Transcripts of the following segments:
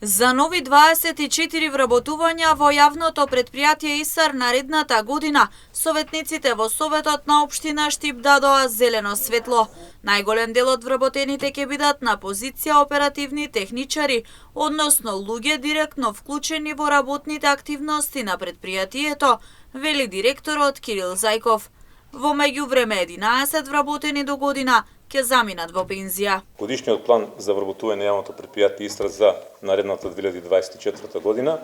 За нови 24 вработувања во јавното претпријатие ИСАР наредната година, советниците во Советот на општина Штип дадоа зелено светло. Најголем дел од вработените ќе бидат на позиција оперативни техничари, односно луѓе директно вклучени во работните активности на претпријатието, вели директорот Кирил Зајков. Во меѓувреме 11 вработени до година ќе заминат во пензија. Годишниот план за вработување на јавното претпријатие ИСТРА за наредната 2024 година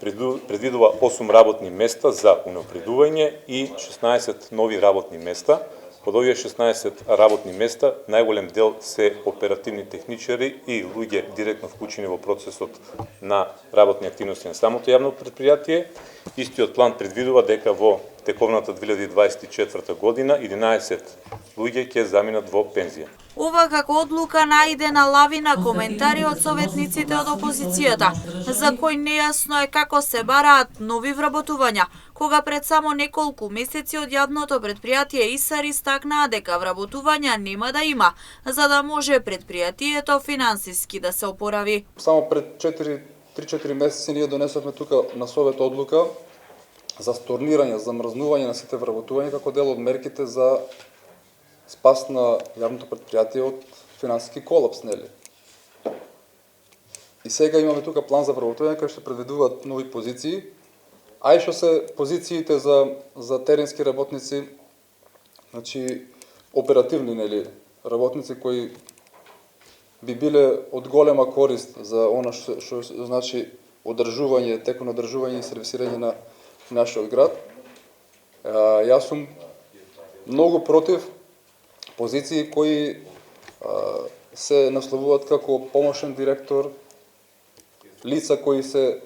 предвидува 8 работни места за унапредување и 16 нови работни места. Од овие 16 работни места, најголем дел се оперативни техничари и луѓе директно вклучени во процесот на работни активности на самото јавно претпријатие. Истиот план предвидува дека во тековната 2024 година 11 луѓе ќе заминат во пензија. Ова како одлука најде на лавина коментари од советниците од опозицијата, за кои нејасно е како се бараат нови вработувања, кога пред само неколку месеци од јавното претпријатие ИСАР истакнаа дека вработувања нема да има, за да може претпријатието финансиски да се опорави. Само пред 3-4 месеци ние донесовме тука на Совет одлука за stornирање, замрзнување на сите вработувања како дел од мерките за спас на јавното претпријатие од финансиски колапс, нели? И сега имаме тука план за вработување кој што предвидуваат нови позиции, а и што се позициите за теренски работници, значи оперативни, нели, работници кои би биле од голема корист за она што значи одржување, текно одржување и сервисирање на нашиот град. Јас сум многу против позиции кои се насловуваат како помошен директор, лица кои се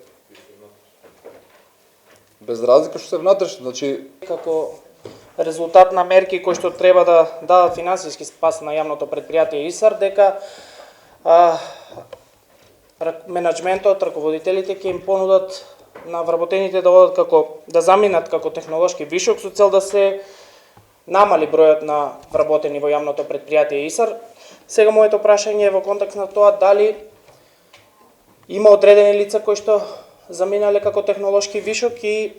без разлика што се внатрешни, значи како резултат на мерки кои што треба да дадат финансиски спас на јавното претпријатие ИСАР, дека менаџментот, раководителите ќе им понудат на вработените да заминат како технолошки вишок со цел да се намали бројот на вработени во јавното претпријатие ИСАР. Сега моето прашање е во контекст на тоа дали има одредени лица кои што заминале како технолошки вишок и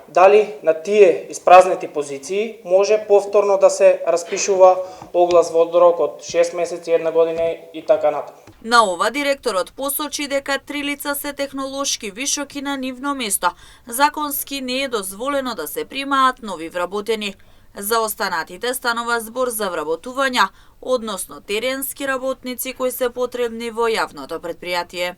дали на тие испразнети позиции може повторно да се распишува оглас во рок од 6 месеци, 1 година и така натаму. На ова директорот посочи дека 3 лица се технолошки вишоки на нивно место. Законски не е дозволено да се примаат нови вработени. За останатите станува збор за вработувања, односно теренски работници кои се потребни во јавното претпријатие.